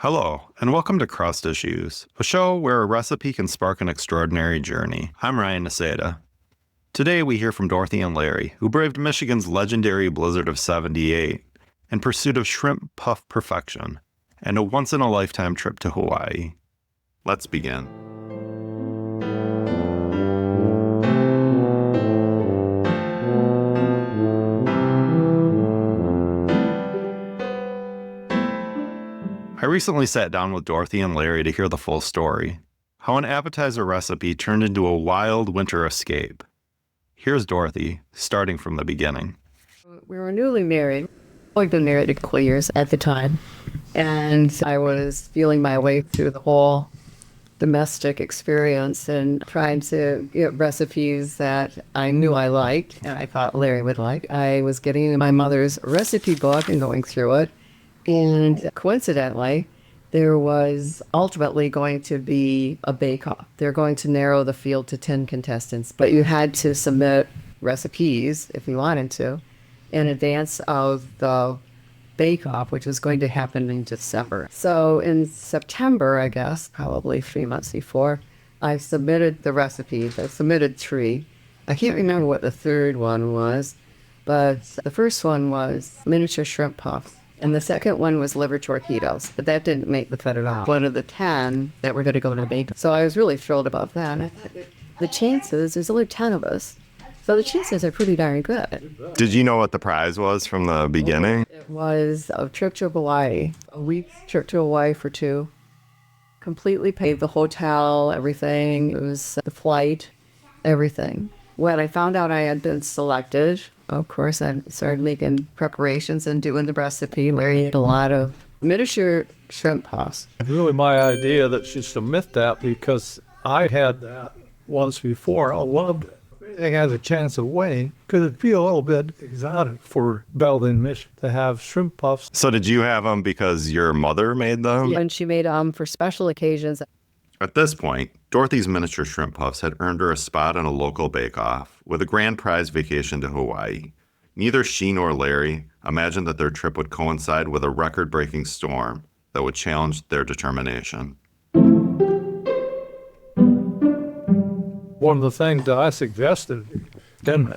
Hello, and welcome to Crust Issues, a show where a recipe can spark an extraordinary journey. I'm Ryan Naseda. Today we hear from Dorothy and Lary, who braved Michigan's legendary blizzard of '78 in pursuit of shrimp puff perfection and a once-in-a-lifetime trip to Hawaii. Let's begin. I recently sat down with Dorothy and Lary to hear the full story, how an appetizer recipe turned into a wild winter escape. Here's Dorothy, starting from the beginning. We were newly married. I'd been married a couple of years at the time, and I was feeling my way through the whole domestic experience and trying to get recipes that I knew I liked and I thought Larry would like. I was getting my mother's recipe book and going through it. And coincidentally, there was ultimately going to be a bake-off. They're going to narrow the field to 10 contestants, but you had to submit recipes, if you wanted to, in advance of the bake-off, which was going to happen in December. So in September, I guess, probably 3 months before, I submitted the recipes. I submitted 3. I can't remember what the third one was, but the first one was miniature shrimp puffs. And the second one was liver torpedoes, but that didn't make the cut at all. One of the 10 that were going to go to bake. So I was really thrilled about that. I thought the chances, there's only 10 of us, so the chances are pretty darn good. Did you know what the prize was from the beginning? It was a trip to Hawaii, a week trip to Hawaii for 2. Completely paid the hotel, everything. It was the flight, everything. When I found out I had been selected, of course, I started making preparations and doing the recipe. Larry had a lot of miniature shrimp puffs. It's really my idea that she submit that because I had that once before. I loved it. Everything has a chance of winning because it'd feel a little bit exotic for Belden, Michigan to have shrimp puffs. So did you have them because your mother made them? And she made for special occasions. At this point, Dorothy's miniature shrimp puffs had earned her a spot on a local bake-off with a grand prize vacation to Hawaii. Neither she nor Larry imagined that their trip would coincide with a record-breaking storm that would challenge their determination. One of the things that I suggested, then,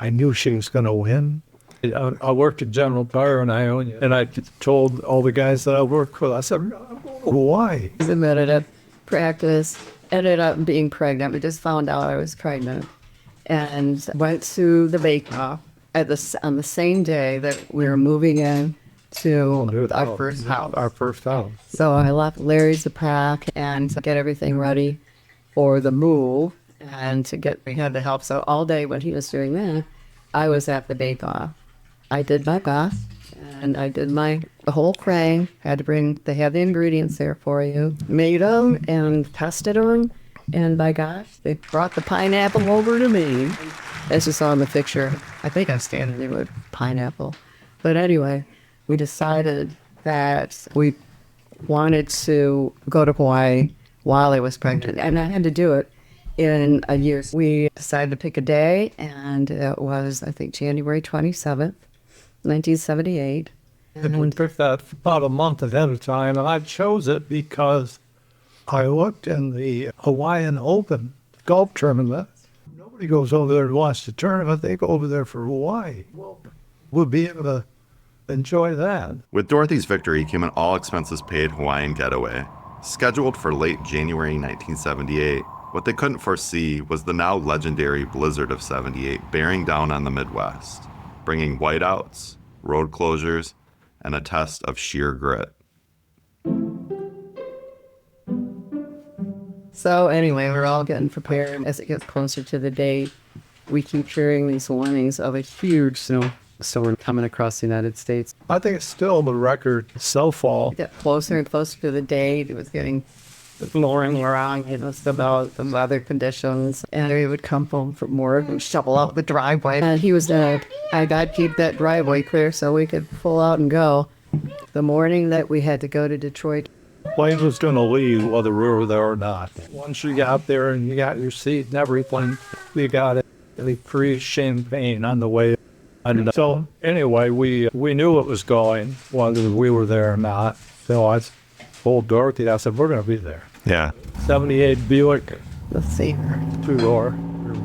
I knew she was going to win. I worked at General Tire in Ionia, and I told all the guys that I worked with, I said, I'm going to Hawaii. Submitted it, practiced, ended up being pregnant. We just found out I was pregnant and went to the bake-off on the same day that we were moving in to our first house. Our first house. So I left Larry's to pack and to get everything ready for the move and we had to help. So all day when he was doing that, I was at the bake-off. I did my best and I did the whole crane. They had the ingredients there for you. Made them and tested them. And by gosh, they brought the pineapple over to me. As you saw in the picture, I think I'm standing there with pineapple. But anyway, we decided that we wanted to go to Hawaii while I was pregnant. And I had to do it in a year. We decided to pick a day, and it was, I think, January 27th, 1978. And we picked that about a month ahead of time, and I chose it because I looked in the Hawaiian Open golf tournament. Nobody goes over there to watch the tournament. They go over there for Hawaii. We'll be able to enjoy that. With Dorothy's victory came an all-expenses-paid Hawaiian getaway. Scheduled for late January 1978, what they couldn't foresee was the now legendary blizzard of '78 bearing down on the Midwest, bringing whiteouts, road closures, and a test of sheer grit. So anyway, we're all getting prepared. As it gets closer to the date, we keep hearing these warnings of a huge snowstorm coming across the United States. I think it's still the record snowfall. Get closer and closer to the date. It was getting blowing around, about the weather conditions. And he would come home from work and shovel out the driveway. And he was I got to keep that driveway clear so we could pull out and go. The morning that we had to go to Detroit, Plane was going to leave whether we were there or not. Once you got there and you got your seat and everything, we got it. Free champagne on the way. And so anyway, we knew it was going, whether we were there or not. So told Dorothy, I said, we're going to be there. Yeah. 78 Buick LeSabre. two-door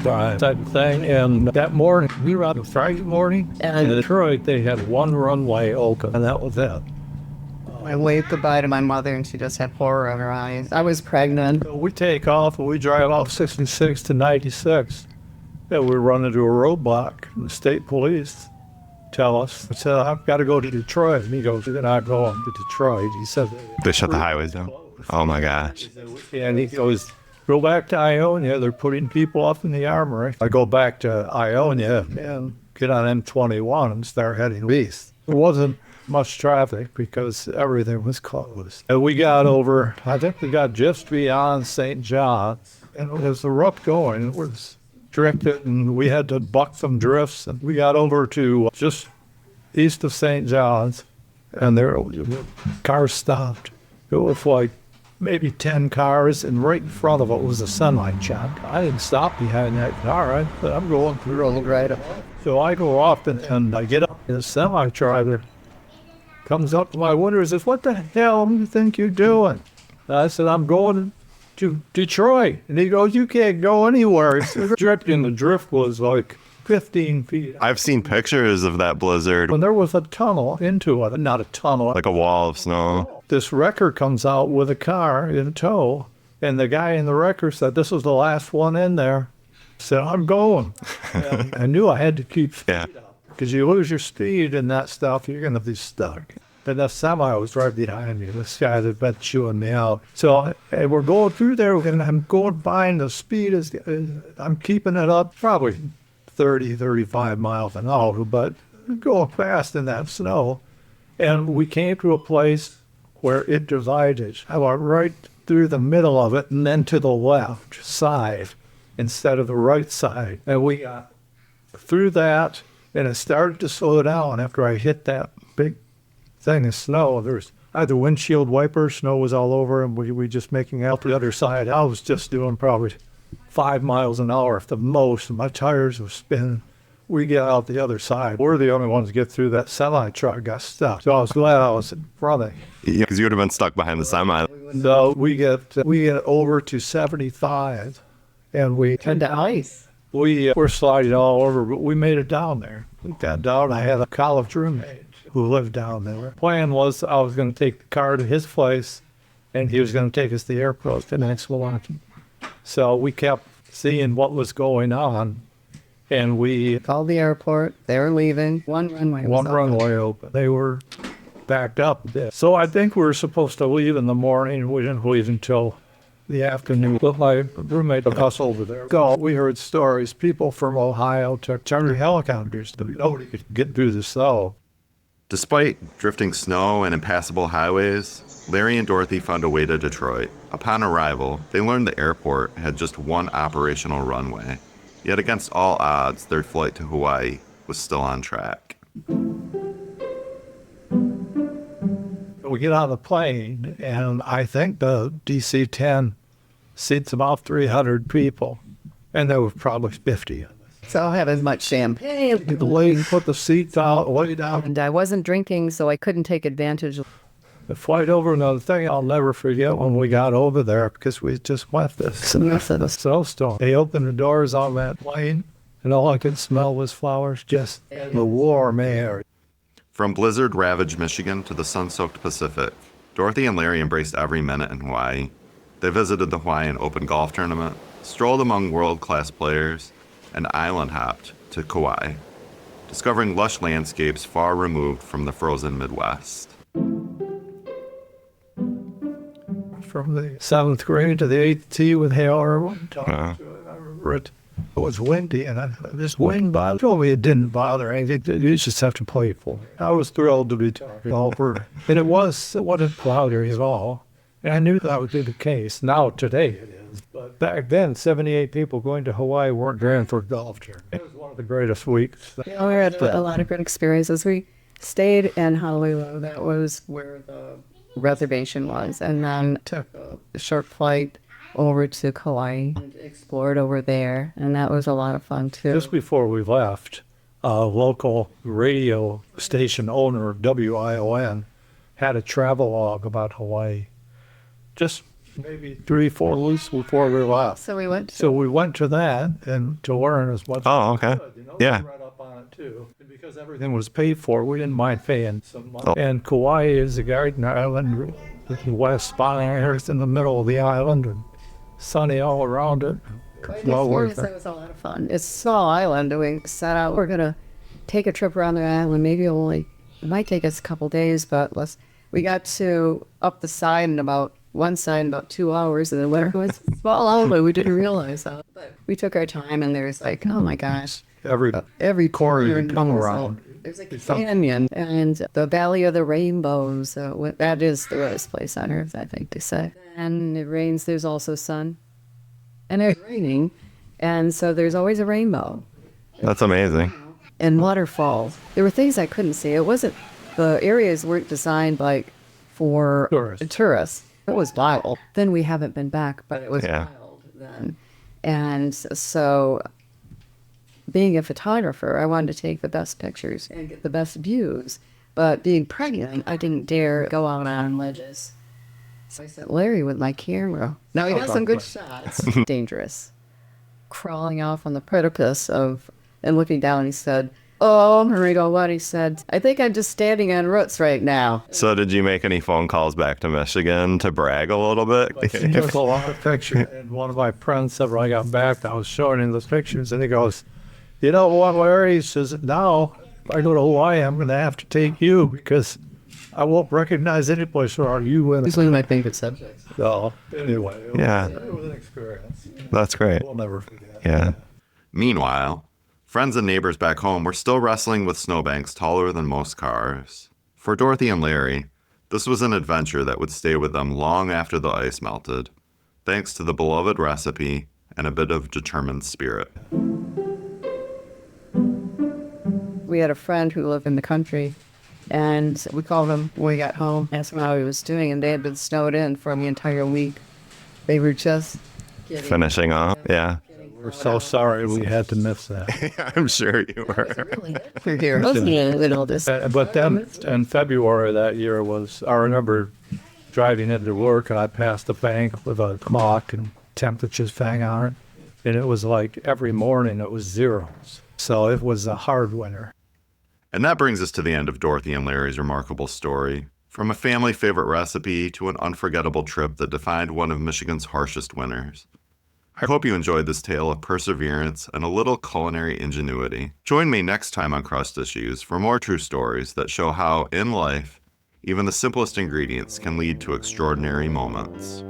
type of thing. And that morning, we were out on Friday morning, and in Detroit, they had one runway open, and that was it. I waved goodbye to my mother, and she just had horror in her eyes. I was pregnant. So we take off, and we drive off 66 to 96, and we run into a roadblock. The state police tell us, I said, I've got to go to Detroit. And he goes, you're not going to Detroit. He said, They shut the highways down. Oh my gosh. and he goes, go back to Ionia. They're putting people up in the armory. I go back to Ionia and get on M21 and start heading east. There wasn't much traffic because everything was closed. And we got over, I think we got just beyond St. John's, and it was the rough going. It was drifted, and we had to buck some drifts. And we got over to just east of St. John's, and there cars stopped. It was like maybe 10 cars, and right in front of it was a sunlight truck. I didn't stop behind that car. I said, I'm going through. Rolling right up. So I go off, and I get up in a semi-trailer. Comes up to my window and says, what the hell do you think you're doing? And I said, I'm going to Detroit. And he goes, you can't go anywhere. It's drifting. The drift was like 15 feet. I've seen pictures of that blizzard, When there was a tunnel into it, not a tunnel, like a wall of snow. this wrecker comes out with a car in tow. And the guy in the wrecker said, this was the last one in there. I said, I'm going. And I knew I had to keep Yeah. because you lose your speed and that stuff, you're going to be stuck. And that semi was right behind me. This guy had been chewing me out. So and we're going through there, and I'm going by, and the speed is, I'm keeping it up, probably 30, 35 miles an hour, but going fast in that snow. And we came to a place where it divided. I went right through the middle of it and then to the left side instead of the right side. And we got through that. And it started to slow down after I hit that big thing of snow. There's either windshield wipers, snow was all over, and we just making out the other side. I was just doing probably 5 miles an hour at the most, and my tires were spinning. We get out the other side. We're the only ones to get through that semi-truck, got stuck. So I was glad I was in front of it. Yeah, because you would have been stuck behind the semi. So we get over to 75, and we Turned to ice. We were sliding all over, but we made it down there. We got down. I had a college roommate who lived down there. Plan was I was going to take the car to his place, and he was going to take us to the airport the next morning. So we kept seeing what was going on, and we Called the airport. They were leaving. One runway was one open. runway open. They were backed up a bit. So I think we were supposed to leave in the morning. We didn't leave until the afternoon. But my roommate took us over there. So we heard stories. People from Ohio took charter helicopters. Nobody could get through the snow. Despite drifting snow and impassable highways, Larry and Dorothy found a way to Detroit. Upon arrival, they learned the airport had just one operational runway. Yet against all odds, their flight to Hawaii was still on track. We get on the plane, and I think the DC-10 seats about 300 people, and there were probably 50 of us. So I had as much champagne. The lady put the seats out, lay down. And I wasn't drinking, so I couldn't take advantage of The flight over, another thing I'll never forget when we got over there, because we just went this the snowstorm. They opened the doors on that plane, and all I could smell was flowers, just the warm air. From blizzard-ravaged Michigan to the sun-soaked Pacific, Dorothy and Larry embraced every minute in Hawaii. They visited the Hawaiian Open Golf Tournament, strolled among world-class players, and island-hopped to Kauai, discovering lush landscapes far removed from the frozen Midwest. From the 7th grade to the 8th tee with Hale Irwin. Uh-huh. I remember it was windy, and this wind told me it didn't bother anything. You just have to play for it. I was thrilled to be a golfer, and it wasn't cloudy at all. And I knew that would be the case. Now, today it is. But back then, 78 people going to Hawaii weren't going for a golf tournament. It was one of the greatest weeks. we had a lot of good experiences. We stayed in Honolulu. That was where the reservation was. And then took a short flight over to Kauai and explored over there. And that was a lot of fun, too. Just before we left, a local radio station owner, WION, had a travelogue about Hawaii. just maybe 3-4 weeks before we left. So we went. So we went to that and to learn as much Oh, okay. as we could. You know, Yeah. we read up on it too. And because everything was paid for, we didn't mind paying some money. Oh. And Kauai is a garden island, the west spot it's in the middle of the island and sunny all around it. Well worth It it. was a lot of fun. It's a small island, and we set out. We're gonna take a trip around the island. Maybe it might take us a couple days, but we got to up the side in one side in about 2 hours, and then where it was a small island, we didn't realize that. But we took our time, and there's like, oh my gosh, Every corner you come there's around. There's like a canyon and the Valley of the Rainbows. That is the greatest place on earth, I think, to say. And it rains. There's also sun, and it's raining, and so there's always a rainbow That's amazing. and waterfalls. There were things I couldn't see. It wasn't the areas weren't designed like for tourists. It was wild. Then we haven't been back, but it was Yeah. wild then. And so, being a photographer, I wanted to take the best pictures and get the best views. But being pregnant, I didn't dare go out on ledges. So I sent Larry with my camera. Now he has some good shots. Dangerous. Crawling off on the precipice and looking down, he said, "Oh, Marito, what?" He said, "I think I'm just standing on roots right now." So did you make any phone calls back to Michigan to brag a little bit? He took a lot of pictures. And one of my friends said when I got back, I was showing him those pictures, and he goes, "You know what, Larry?" He says, "Now, if I go to Hawaii, I'm going to have to take you because I won't recognize any place where you in." He's one of my favorite subjects. So, anyway, Yeah. it was an experience. That's great. We'll never forget. Yeah. Meanwhile, friends and neighbors back home were still wrestling with snowbanks taller than most cars. For Dorothy and Larry, this was an adventure that would stay with them long after the ice melted, thanks to the beloved recipe and a bit of determined spirit. We had a friend who lived in the country, and we called him when we got home, asked him how he was doing, and they had been snowed in for the entire week. They were just getting, Finishing off, yeah. We're so sorry we had to miss that. I'm sure you were. We're here. But then in February that year I remember driving into work and I passed the bank with a clock and temperatures hang on it. And it was like every morning it was zeros. So it was a hard winter. And that brings us to the end of Dorothy and Larry's remarkable story. From a family favorite recipe to an unforgettable trip that defined one of Michigan's harshest winters. I hope you enjoyed this tale of perseverance and a little culinary ingenuity. Join me next time on Crust Issues for more true stories that show how, in life, even the simplest ingredients can lead to extraordinary moments.